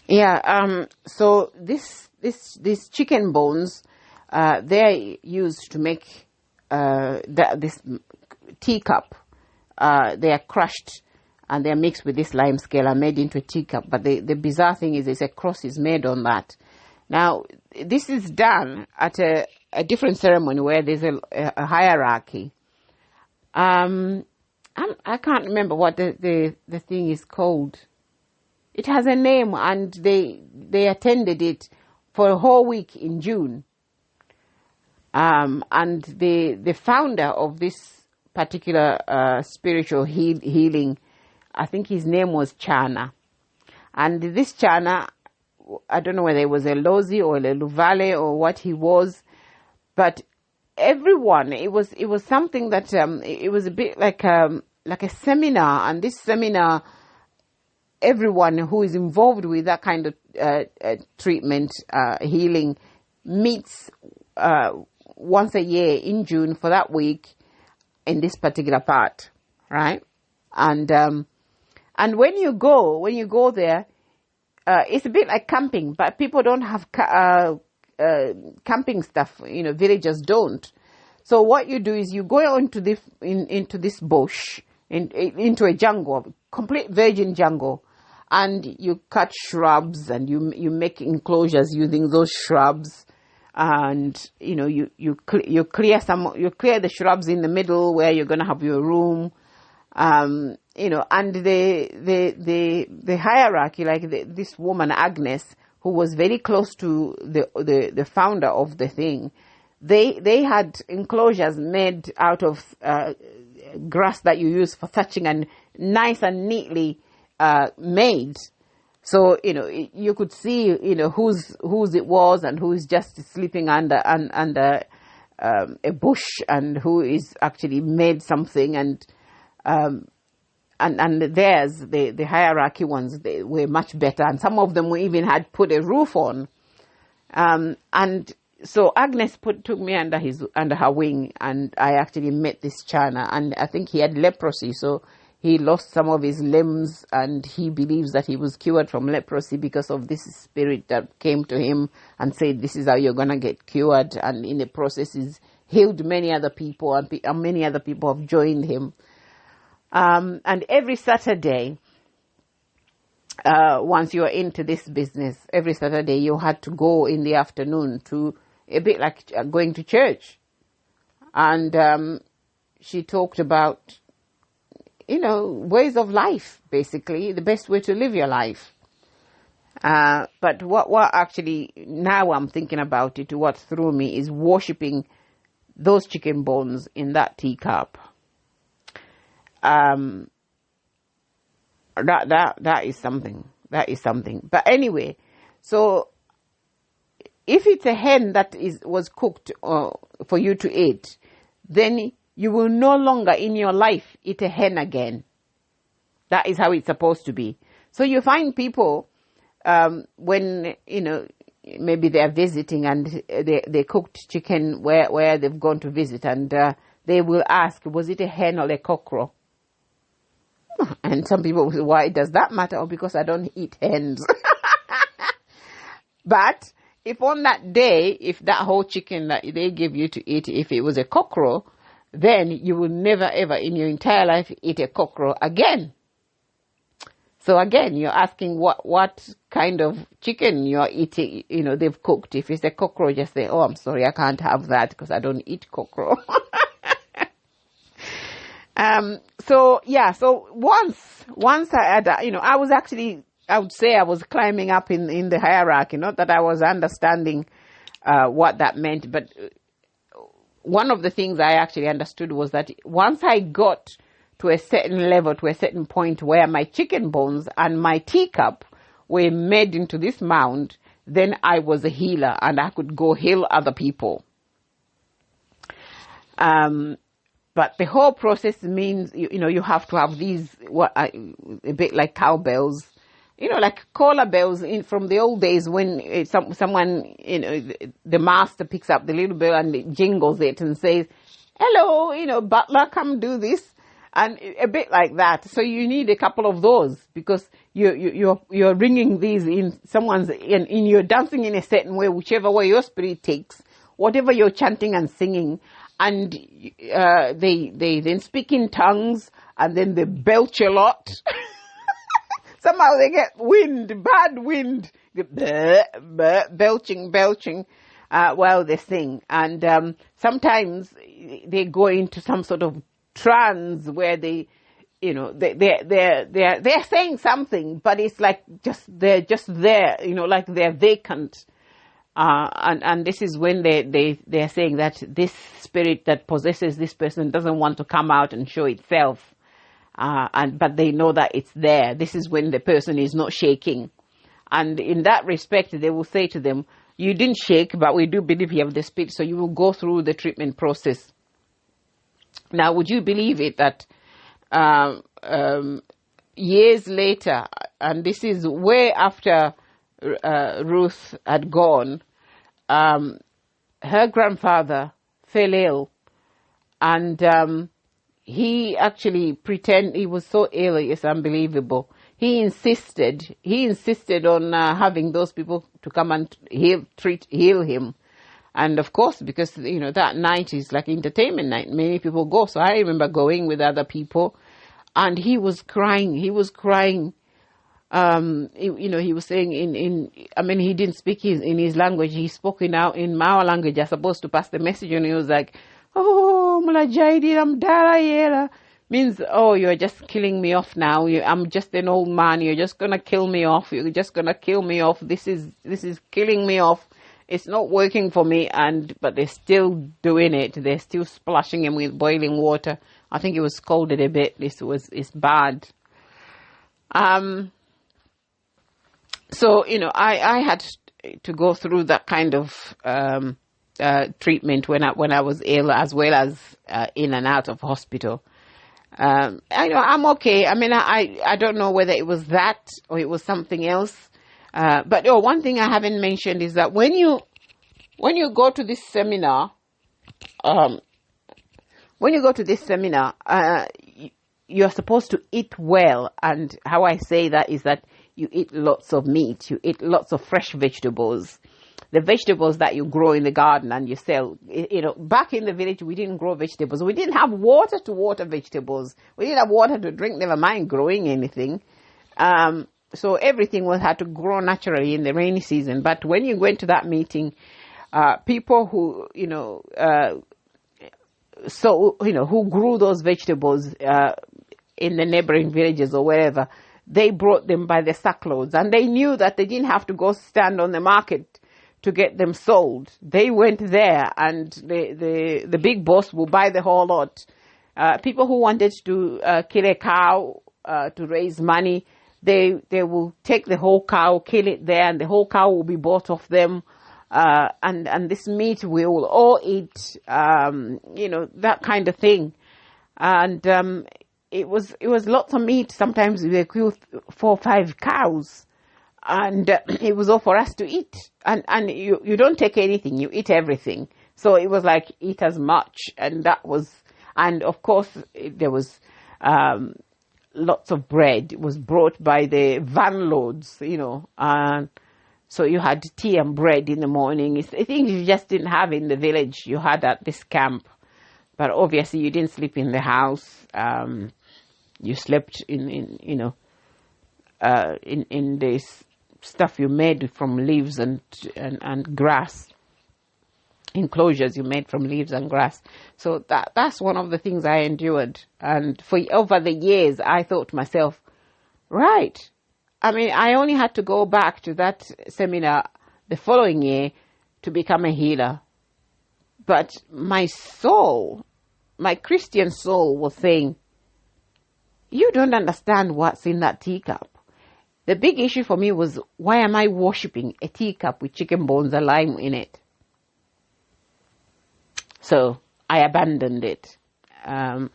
Yeah. So these chicken bones, they're used to make this teacup. They are crushed and they are mixed with this lime scale and made into a teacup. But the bizarre thing is, a cross is made on that. Now, this is done at a different ceremony where there's a hierarchy. I can't remember what the thing is called. It has a name, and they attended it for a whole week in June. And the founder of this particular spiritual healing, I think his name was Chana. And this Chana, I don't know whether it was a Lozi or a Luvale or what he was, but everyone, it was something that it was a bit like a seminar, and this seminar, everyone who is involved with that kind of treatment, healing, meets once a year in June for that week in this particular part, right? And when you go there, it's a bit like camping, but people don't have camping stuff. Villagers don't. So what you do is you go into this bush, into a jungle, complete virgin jungle, and you cut shrubs and you make enclosures using those shrubs, and you clear the shrubs in the middle where you're going to have your room, and the hierarchy, like this woman Agnes, who was very close to the founder of the thing, they had enclosures made out of grass that you use for thatching, and nice and neatly made. So you could see whose it was and who is just sleeping under a bush, and who is actually made something, and theirs, the hierarchy ones, they were much better, and some of them even had put a roof on. And so Agnes took me under her wing, and I actually met this Chana, and I think he had leprosy, so he lost some of his limbs, and he believes that he was cured from leprosy because of this spirit that came to him and said, this is how you're going to get cured. And in the process, he's healed many other people, and many other people have joined him. And every Saturday, once you're into this business, every Saturday you had to go in the afternoon to a bit like going to church. And she talked about ways of life, basically, the best way to live your life. But what actually, now I'm thinking about it, what threw me is worshipping those chicken bones in that teacup. That is something. That is something. But anyway, so if it's a hen that was cooked for you to eat, then you will no longer in your life eat a hen again. That is how it's supposed to be. So you find people, when, maybe they're visiting and they cooked chicken where they've gone to visit, and they will ask, was it a hen or a cockerel? And some people will say, why does that matter? Oh, because I don't eat hens. But if on that day, if that whole chicken that they give you to eat, if it was a cockerel, then you will never ever in your entire life eat a cockerel again. So again, you're asking what kind of chicken you're eating, they've cooked. If it's a cockerel, just say, oh, I'm sorry, I can't have that because I don't eat cockerel. So once I had, I was actually, I would say I was climbing up in the hierarchy, not that I was understanding, what that meant, but one of the things I actually understood was that once I got to a certain level, to a certain point where my chicken bones and my teacup were made into this mound, then I was a healer and I could go heal other people. But the whole process means, you have to have these, a bit like cowbells, like caller bells from the old days when someone, the master picks up the little bell and jingles it and says, hello, butler, come do this. And a bit like that. So you need a couple of those because you're ringing these in someone's, in you're dancing in a certain way, whichever way your spirit takes, whatever you're chanting and singing, and they then speak in tongues, and then they belch a lot. Somehow they get bad wind, belching, while they sing. And sometimes they go into some sort of trance where they're saying something, but it's like they're just there, like they're vacant. And this is when they're saying that this spirit that possesses this person doesn't want to come out and show itself. But they know that it's there. This is when the person is not shaking. And in that respect, they will say to them, you didn't shake, but we do believe you have the spirit, so you will go through the treatment process. Now, would you believe it that years later, and this is way after Ruth had gone, her grandfather fell ill, and he actually he was so ill, it's unbelievable. He insisted on having those people to come and heal him. And of course, because, that night is like entertainment night, many people go. So I remember going with other people, and he was crying. He was saying he didn't speak in his language. He spoke in our language. I supposed to pass the message, and he was like, oh, Mulajaidi, I'm Dara, means, oh, you're just killing me off now. I'm just an old man. You're just going to kill me off. You're just going to kill me off. This is killing me off. It's not working for me. But they're still doing it. They're still splashing him with boiling water. I think it was scalded a bit. It's bad. So, I had to go through that kind of, treatment when I was ill, as well as, in and out of hospital. I'm okay. I mean, I don't know whether it was that or it was something else. But one thing I haven't mentioned is that when you go to this seminar, you're supposed to eat well. And how I say that is that you eat lots of meat, you eat lots of fresh vegetables. The vegetables that you grow in the garden and you sell, back in the village, we didn't grow vegetables. We didn't have water to water vegetables. We didn't have water to drink, never mind growing anything. So everything had to grow naturally in the rainy season. But when you went to that meeting, people who, who grew those vegetables, in the neighboring villages or wherever, they brought them by the sackloads, and they knew that they didn't have to go stand on the market to get them sold. They went there, and the big boss will buy the whole lot. People who wanted to kill a cow to raise money, they will take the whole cow, kill it there, and the whole cow will be bought off them. And this meat we will all eat, that kind of thing. And it was lots of meat. Sometimes we kill 4 or 5 cows. And it was all for us to eat. And you don't take anything, you eat everything. So it was like, eat as much. And of course, there was lots of bread. It was brought by the van loads, and so you had tea and bread in the morning. It's things you just didn't have in the village. You had at this camp. But obviously you didn't sleep in the house. You slept in this stuff you made from leaves and grass, enclosures you made from leaves and grass. So that's one of the things I endured. And over the years, I thought to myself, right, I mean, I only had to go back to that seminar the following year to become a healer. But my soul, my Christian soul, was saying, you don't understand what's in that teacup. The big issue for me was, why am I worshipping a teacup with chicken bones and lime in it? So I abandoned it. Obviously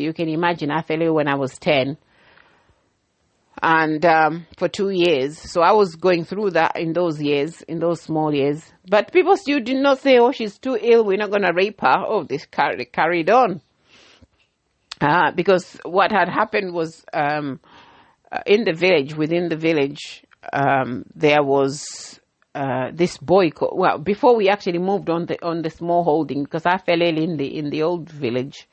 you can imagine I fell ill when I was 10. And for 2 years. So I was going through that in those years, in those small years. But people still did not say, oh, she's too ill, we're not going to rape her. Oh, they carried on. Because what had happened was in the village, within the village, there was this boy. Well, before we actually moved on the small holding, because I fell ill in the old village.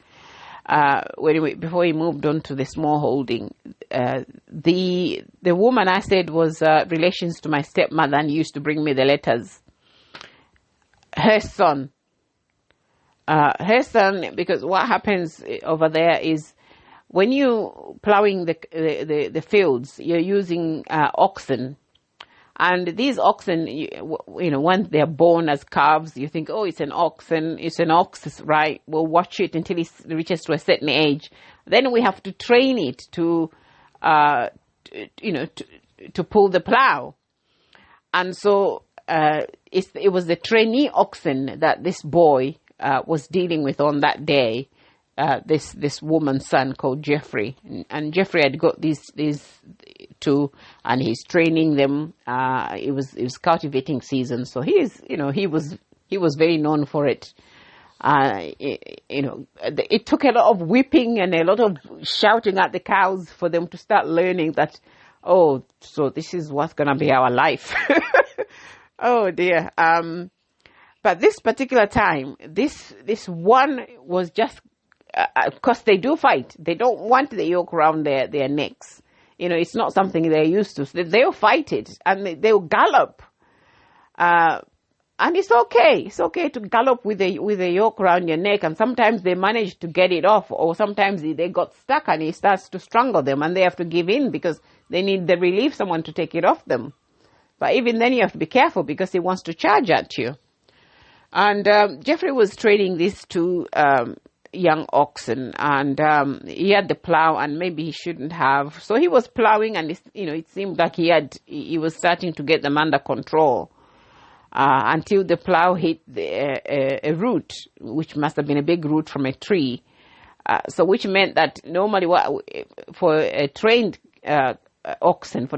Before we moved on to the small holding, the woman I said was relations to my stepmother and used to bring me the letters. Her son, because what happens over there is when you plowing the fields, you're using oxen. And these oxen, once they're born as calves, you think, oh, it's an oxen, it's an ox, right? We'll watch it until it reaches to a certain age. Then we have to train it to pull the plow. And so it was the trainee oxen that this boy was dealing with on that day. This woman's son called Geoffrey, and Geoffrey had got these two, and he's training them. It was cultivating season, so he was very known for it. It took a lot of whipping and a lot of shouting at the cows for them to start learning that, oh, so this is what's gonna be our life. Oh dear. But this particular time, this one was just. Because they do fight. They don't want the yoke around their necks. It's not something they're used to. So they'll fight it and they'll gallop. And it's okay. It's okay to gallop with a yoke around your neck. And sometimes they manage to get it off, or sometimes they got stuck and it starts to strangle them and they have to give in because they need the relief, someone to take it off them. But even then you have to be careful because he wants to charge at you. And Geoffrey was training these two young oxen, and he had the plow, and maybe he shouldn't have. So he was plowing, and it seemed like he was starting to get them under control until the plow hit a root, which must have been a big root from a tree. So which meant that normally for a trained oxen,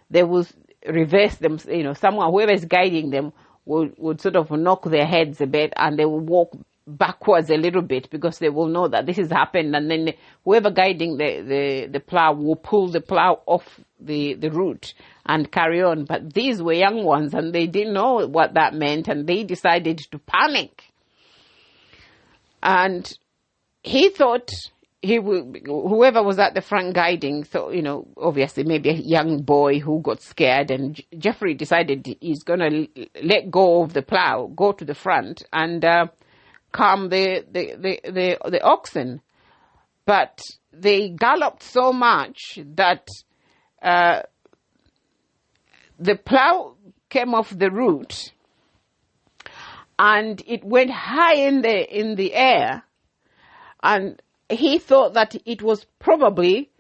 they will reverse them. Someone, whoever is guiding them, would sort of knock their heads a bit, and they will walk backwards a little bit because they will know that this has happened, and then whoever guiding the plow will pull the plow off the root and carry on. But these were young ones and they didn't know what that meant, and they decided to panic. And he thought whoever was at the front guiding, so obviously maybe a young boy who got scared, and Geoffrey decided he's going to let go of the plow, go to the front and calm the oxen. But they galloped so much that the plow came off the root and it went high in the air, and he thought that it was probably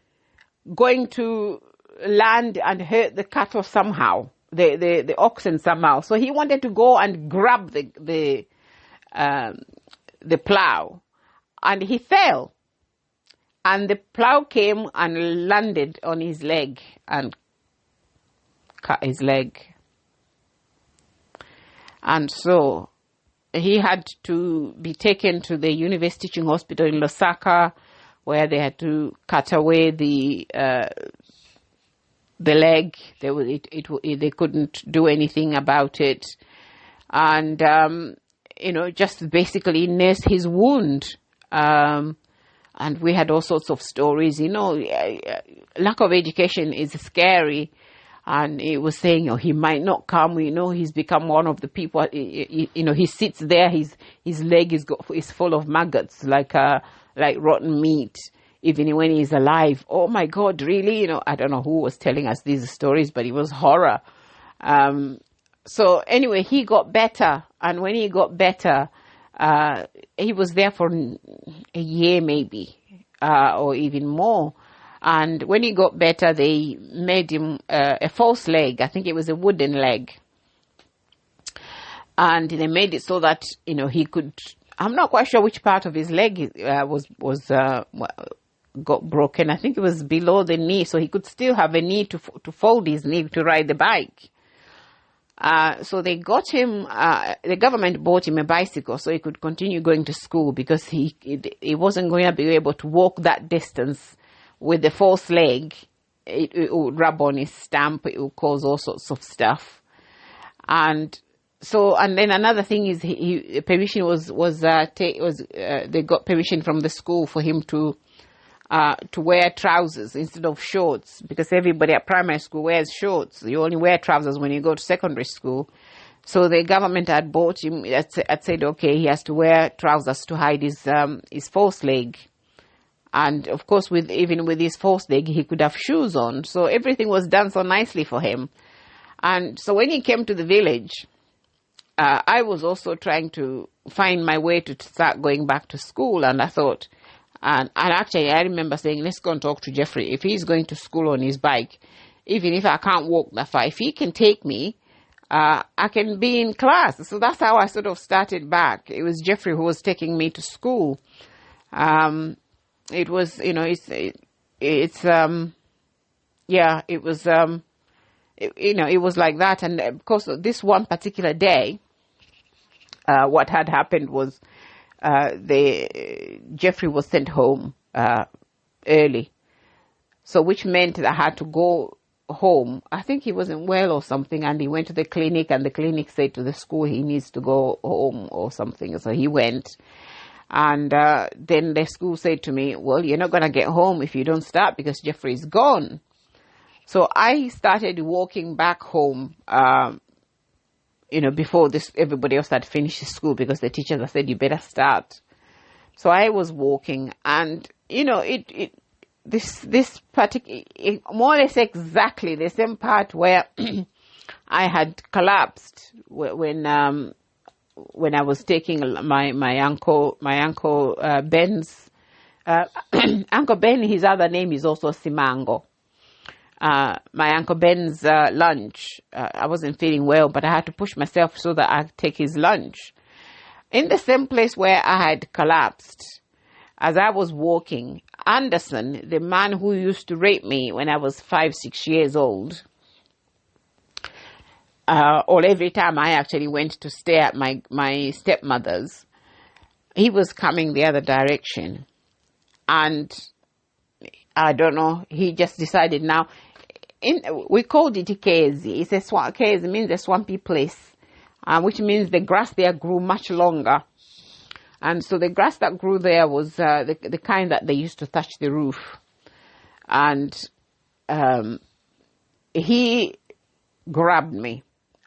going to land and hurt the cattle somehow, the oxen somehow. So he wanted to go and grab the plow, and he fell, and the plow came and landed on his leg and cut his leg. And so he had to be taken to the University Teaching Hospital in Lusaka, where they had to cut away the leg. They couldn't do anything about it, and just basically nurse his wound. And we had all sorts of stories. Lack of education is scary. And he was saying, he might not come. He's become one of the people. He sits there. His leg is full of maggots, like rotten meat, even when he's alive. Oh my God, really? I don't know who was telling us these stories, but it was horror. So anyway, he got better, and when he got better, he was there for a year maybe, or even more. And when he got better, they made him a false leg. I think it was a wooden leg. And they made it so that, he could, I'm not quite sure which part of his leg got broken. I think it was below the knee, so he could still have a knee to fold his knee to ride the bike. So they got him, the government bought him a bicycle so he could continue going to school, because he wasn't going to be able to walk that distance with the false leg it would rub on his stamp. It would cause all sorts of stuff. And so, and then another thing is permission they got permission from the school for him to wear trousers instead of shorts, because everybody at primary school wears shorts. You only wear trousers when you go to secondary school. So the government had bought him, had said, okay, he has to wear trousers to hide his false leg. And of course, even with his false leg, he could have shoes on. So everything was done so nicely for him. And so when he came to the village, I was also trying to find my way to start going back to school. And I thought, and actually I remember saying, let's go and talk to Geoffrey. If he's going to school on his bike, even if I can't walk that far, if he can take me, I can be in class. So that's how I sort of started back. It was Geoffrey who was taking me to school. It was, you know, it was like that. And of course, this one particular day, what had happened was, Geoffrey was sent home, early. So which meant that I had to go home. I think he wasn't well or something, and he went to the clinic, and the clinic said to the school he needs to go home or something. So he went. And then the school said to me, well, you're not going to get home if you don't start, because Geoffrey's gone. So I started walking back home, before everybody else had finished school, because the teachers had said, you better start. So I was walking, and, this particular, more or less exactly the same part where I had collapsed when I was taking my uncle Ben's, Uncle Ben, his other name is also Simango. My Uncle Ben's lunch. I wasn't feeling well, but I had to push myself so that I could take his lunch. In the same place where I had collapsed, as I was walking, Anderson, the man who used to rape me when I was 5-6 years old, or every time I actually went to stay at my stepmother's, he was coming the other direction. And I don't know, he just decided now, we called it Ikezi. It's Ikezi means a swampy place, which means the grass there grew much longer. And so the grass that grew there was the kind that they used to touch the roof. And he grabbed me,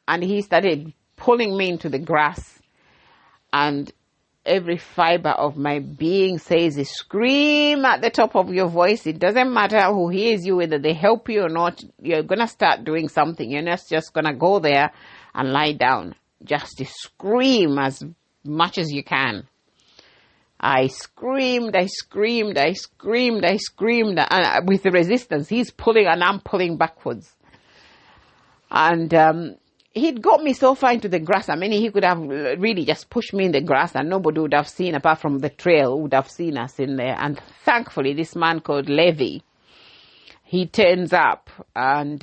and he started pulling me into the grass. And every fiber of my being says, scream at the top of your voice. It doesn't matter who hears you, whether they help you or not. You're going to start doing something. You're not just going to go there and lie down. Just scream as much as you can. I screamed, and with the resistance, he's pulling and I'm pulling backwards. And he'd got me so far into the grass. I mean, he could have really just pushed me in the grass and nobody would have seen, apart from the trail, would have seen us in there. And thankfully, this man called Levy, he turns up, and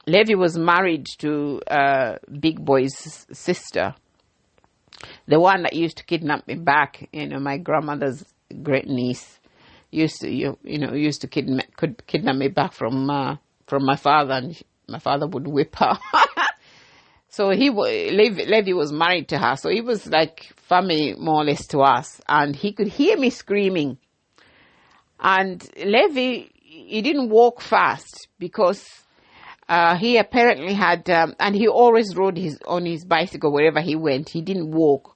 Levy was married to Big Boy's sister, the one that used to kidnap me back. My grandmother's great niece used to kidnap me back from my father, and my father would whip her. So Levy was married to her, so he was like family more or less to us, and he could hear me screaming. And Levy, he didn't walk fast, because he apparently had, and he always rode on his bicycle wherever he went. He didn't walk,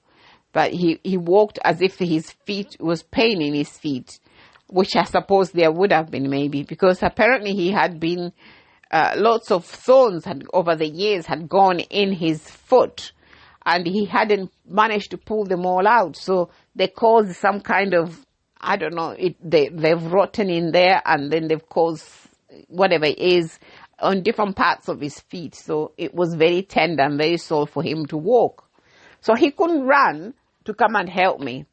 but he walked as if his feet was pain in his feet, which I suppose there would have been maybe, because apparently he had been, lots of thorns over the years had gone in his foot, and he hadn't managed to pull them all out. So they caused some kind of, I don't know, they've rotten in there, and then they've caused whatever it is on different parts of his feet. So it was very tender and very sore for him to walk. So he couldn't run to come and help me.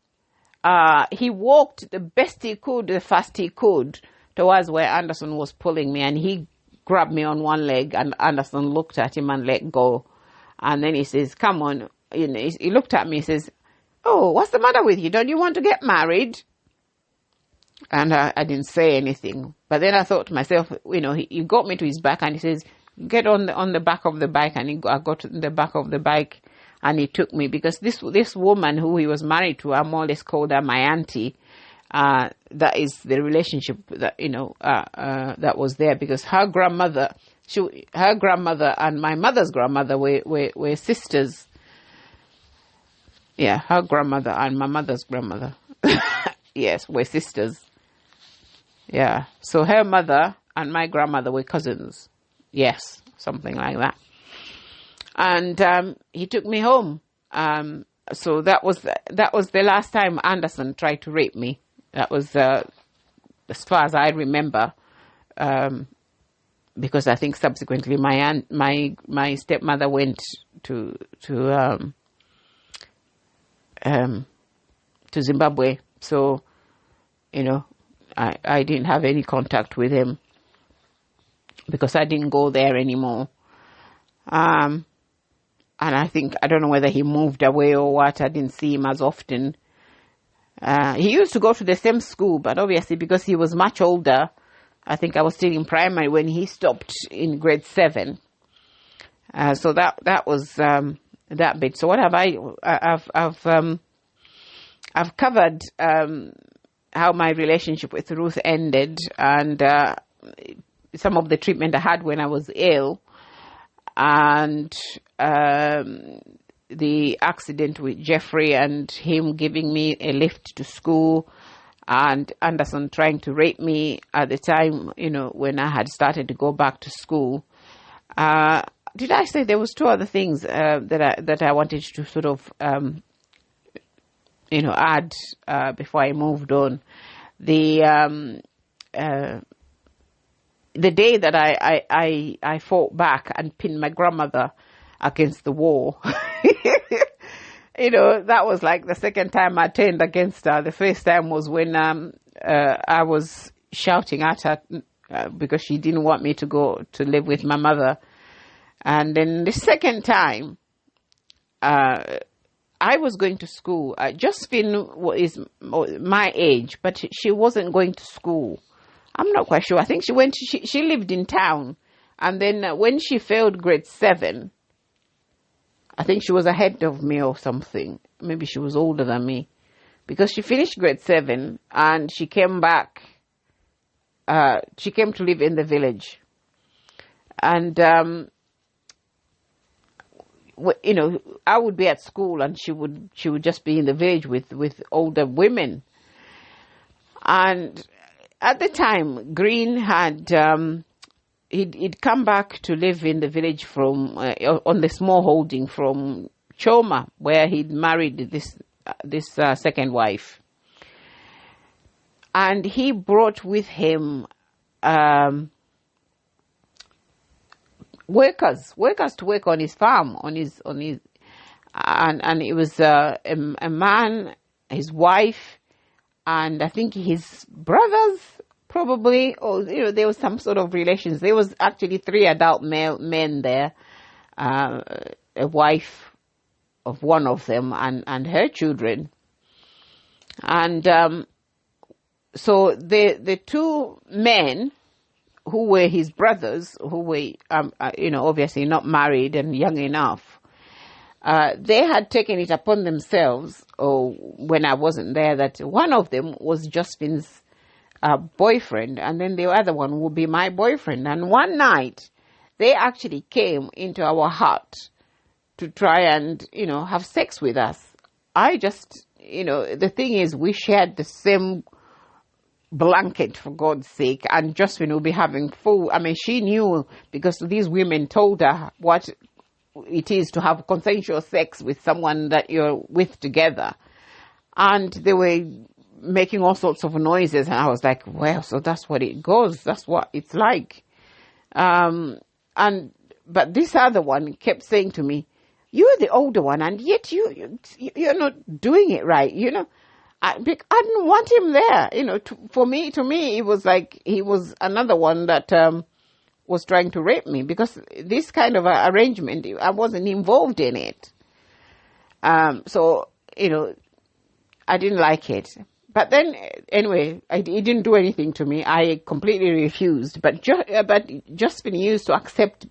He walked the best he could, the fast he could, towards where Anderson was pulling me, and he grabbed me on one leg, and Anderson looked at him and let go. And then he says, come on. He looked at me, he says, oh, what's the matter with you? Don't you want to get married? And I didn't say anything. But But then I thought to myself, he got me to his back and he says, get on the back of the bike. And I got to the back of the bike and he took me, because this woman who he was married to, I more or less called her my auntie. That is the relationship that, that was there, because her grandmother and my mother's grandmother were sisters. Yeah, her grandmother and my mother's grandmother. Yes, were sisters. Yeah, so her mother and my grandmother were cousins. Yes, something like that. And he took me home. So that was the last time Anderson tried to rape me. That was as far as I remember. Because I think subsequently my stepmother went to Zimbabwe. So, I didn't have any contact with him because I didn't go there anymore. And I don't know whether he moved away or what. I didn't see him as often. He used to go to the same school, but obviously because he was much older, I think I was still in primary when he stopped in grade 7. So that was that bit. So what have I've covered how my relationship with Ruth ended, and some of the treatment I had when I was ill, and the accident with Geoffrey and him giving me a lift to school, and Anderson trying to rape me at the time, when I had started to go back to school. Did I say there was 2 other things that I wanted to sort of add before I moved on? The day that I fought back and pinned my grandmother against the wall. That was like the second time I turned against her. The first time was when I was shouting at her because she didn't want me to go to live with my mother. And then the second time, I was going to school. Josephine is my age, but she wasn't going to school. I'm not quite sure. I think she lived in town. And then when she failed grade 7, I think she was ahead of me or something. Maybe she was older than me. Because she finished grade 7 and she came back. She came to live in the village. And, I would be at school and she would just be in the village with older women. And at the time, Green had, he'd come back to live in the village from, on the small holding from Choma, where he'd married this second wife. And he brought with him, workers to work on his farm, and it was a man, his wife, and I think his brothers probably, or there was some sort of relations. There was actually 3 adult men there, a wife of one of them and her children, and so the 2 men who were his brothers, who were, obviously not married and young enough, they had taken it upon themselves, or when I wasn't there, that one of them was Josephine's boyfriend, and then the other one would be my boyfriend. And one night, they actually came into our hut to try and, have sex with us. I just, the thing is, we shared the same blanket, for God's sake, and Josephine will be having full, she knew, because these women told her what it is to have consensual sex with someone that you're with together, and they were making all sorts of noises, and I was like, well, so that's what it goes, that's what it's like. But this other one kept saying to me, you're the older one, and yet you're not doing it right, I didn't want him there, to me, it was like he was another one that was trying to rape me, because this kind of arrangement, I wasn't involved in it. So, I didn't like it. But then, anyway, he didn't do anything to me. I completely refused. But Josephine used to accept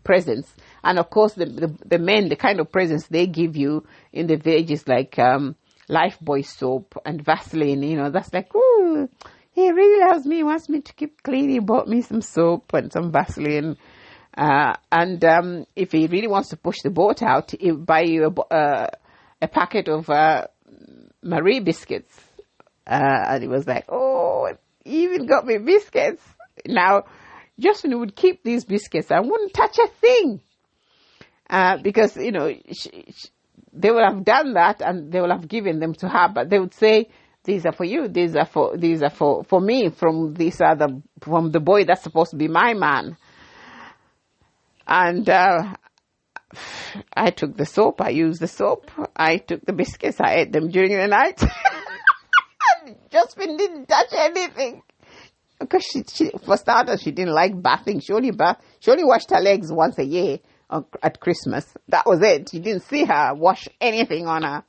presents. And of course, the men, the kind of presents they give you in the village is like Lifebuoy soap and Vaseline. You know, that's like, ooh, he really loves me. He wants me to keep clean. He bought me some soap and some Vaseline. And if he really wants to push the boat out, he'll buy you a packet of Marie biscuits. And he was like, oh, he even got me biscuits. Now, Justin would keep these biscuits. I wouldn't touch a thing. Because, you know, they would have done that and they would have given them to her. But they would say, these are for you. These are for me from the boy that's supposed to be my man. And I took the soap. I used the soap. I took the biscuits. I ate them during the night. Josephine didn't touch anything because she for starters she didn't like bathing. She only washed her legs once a year at Christmas. That was it. You didn't see her wash anything on her.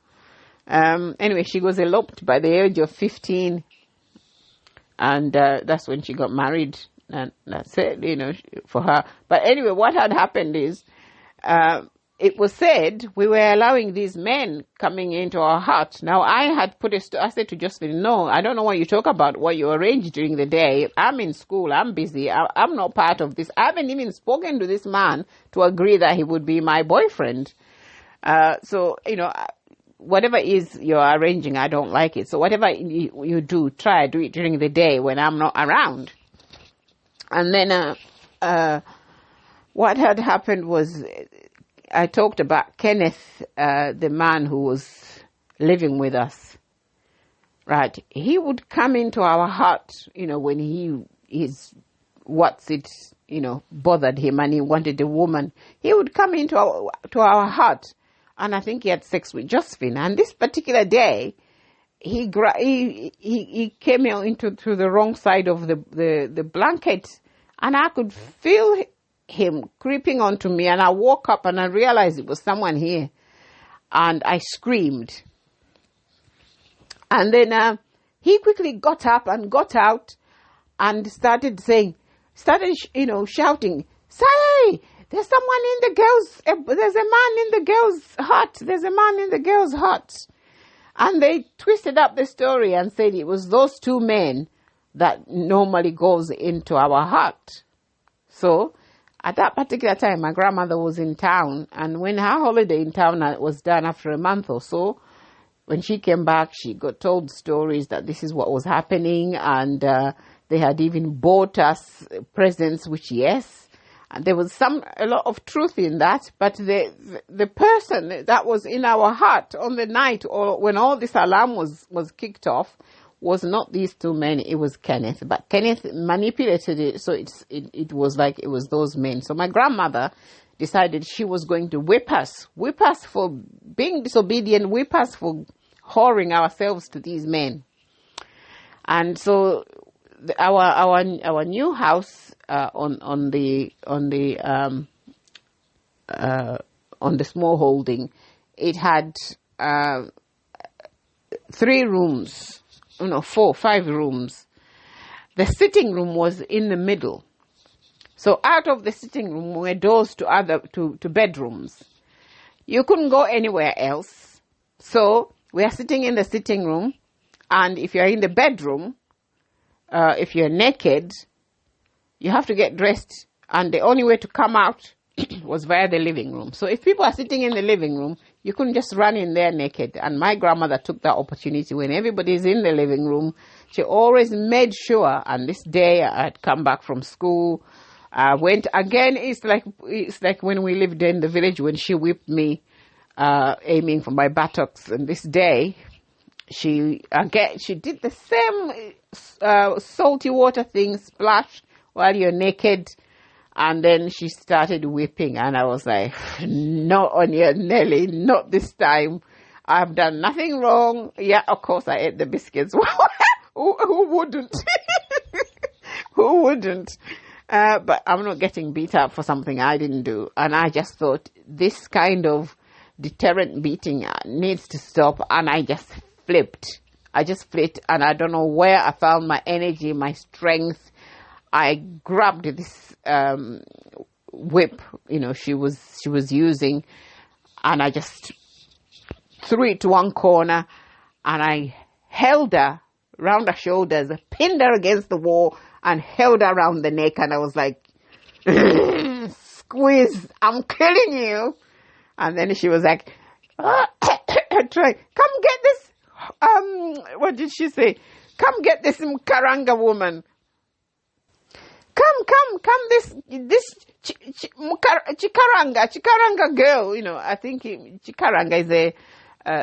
Anyway, she was eloped by the age of 15, and that's when she got married, and that's it, you know, for her. But anyway, what had happened is it was said we were allowing these men coming into our hut. Now, I said to Josephine, no, I don't know what you talk about, what you arrange during the day. I'm in school. I'm busy. I'm not part of this. I haven't even spoken to this man to agree that he would be my boyfriend. So, you know, whatever is you're arranging, I don't like it. So whatever you do, do it during the day when I'm not around. And then what had happened was I talked about Kenneth, the man who was living with us, right? He would come into our hut, you know, when bothered him and he wanted a woman. He would come into our hut, and I think he had sex with Josephine. And this particular day, he came into through the wrong side of the blanket, and I could feel him creeping onto me, and I woke up and I realized it was someone here, and I screamed. And then he quickly got up and got out and started shouting, say, there's someone in the girls, there's a man in the girls' hut, there's a man in the girls' hut. And they twisted up the story and said it was those two men that normally goes into our hut. So at that particular time, my grandmother was in town, and when her holiday in town was done after a month or so, when she came back, she got told stories that this is what was happening, and they had even bought us presents, which yes, and there was a lot of truth in that. But the person that was in our hut on the night or when all this alarm was kicked off was not these two men, it was Kenneth. But Kenneth manipulated it, so it was like it was those men. So my grandmother decided she was going to whip us for being disobedient, whip us for whoring ourselves to these men. And so our new house on the small holding, it had 3 rooms. 5 rooms. The sitting room was in the middle. So out of the sitting room were doors to bedrooms. You couldn't go anywhere else. So we are sitting in the sitting room, and if you're in the bedroom, if you're naked, you have to get dressed, and the only way to come out was via the living room. So if people are sitting in the living room, you couldn't just run in there naked. And my grandmother took that opportunity. When everybody's in the living room, she always made sure. And this day I'd come back from school. I went again. It's like when we lived in the village, when she whipped me, aiming for my buttocks. And this day, she did the same salty water thing, splash while you're naked. And then she started whipping, and I was like, no, Anya, Nelly, not this time. I've done nothing wrong. Yeah, of course I ate the biscuits. Who wouldn't? Who wouldn't? But I'm not getting beat up for something I didn't do. And I just thought this kind of deterrent beating needs to stop. And I just flipped. I just flipped, and I don't know where I found my energy, my strength. I grabbed this whip, she was using, and I just threw it to one corner, and I held her round her shoulders, pinned her against the wall, and held her around the neck, and I was like, squeeze, I'm killing you. And then she was like, try, come get this, what did she say? Come get this Mkaranga woman. Come, this Chikaranga girl, I think Chikaranga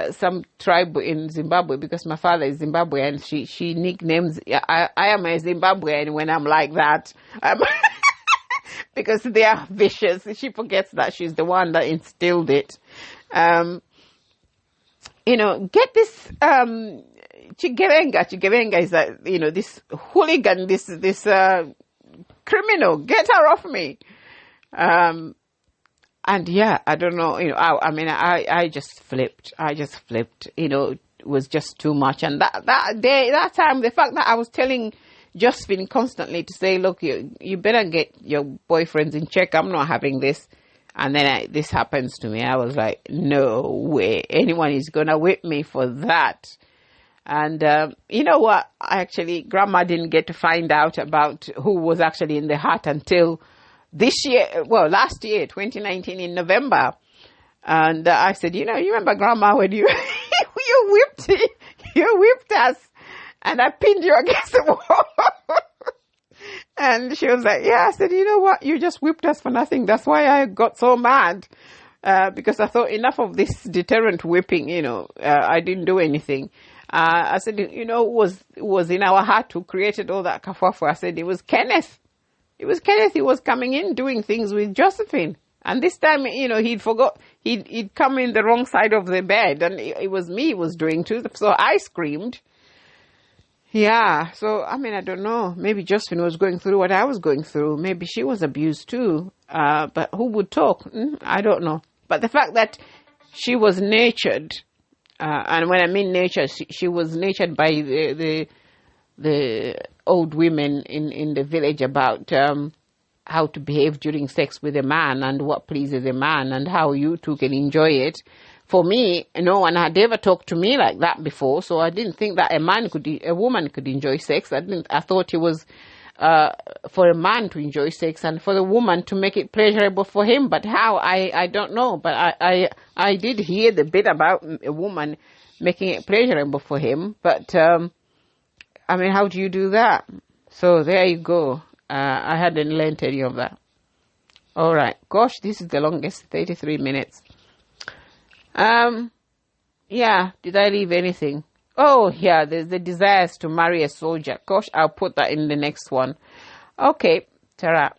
is some tribe in Zimbabwe, because my father is Zimbabwean. She nicknames, I am a Zimbabwean when I'm like that. Because they are vicious. She forgets that she's the one that instilled it. Get this, Chigevenga is this hooligan, this criminal, get her off me. And yeah, I don't know, I just flipped. It was just too much. And that time, the fact that I was telling Josephine constantly to say, look, you better get your boyfriends in check. I'm not having this. And then this happens to me. I was like, no way. Anyone is going to whip me for that. And you know what? Grandma didn't get to find out about who was actually in the hut until last year, 2019 in November. And I said, you remember Grandma when you whipped us and I pinned you against the wall. And she was like, yeah. I said, you know what? You just whipped us for nothing. That's why I got so mad. Because I thought, enough of this deterrent whipping, I didn't do anything. I said, was in our heart who created all that kerfuffle. I said, it was Kenneth. He was coming in doing things with Josephine. And this time, he'd forgot, he'd come in the wrong side of the bed, and it was me he was doing too. So I screamed. Yeah. So, I don't know. Maybe Josephine was going through what I was going through. Maybe she was abused too. But who would talk? I don't know. But the fact that she was nurtured, and when I mean nature, she was nurtured by the old women in the village about how to behave during sex with a man and what pleases a man and how you two can enjoy it. For me, no one had ever talked to me like that before, so I didn't think that a woman could enjoy sex. I thought it was for a man to enjoy sex and for the woman to make it pleasurable for him. But how, I don't know. But I did hear the bit about a woman making it pleasurable for him. But how do you do that? So there you go. I hadn't learned any of that. All right. Gosh, this is the longest, 33 minutes. Yeah. Did I leave anything? Oh, yeah. There's the desires to marry a soldier. Gosh, I'll put that in the next one. Okay. Ta-ra.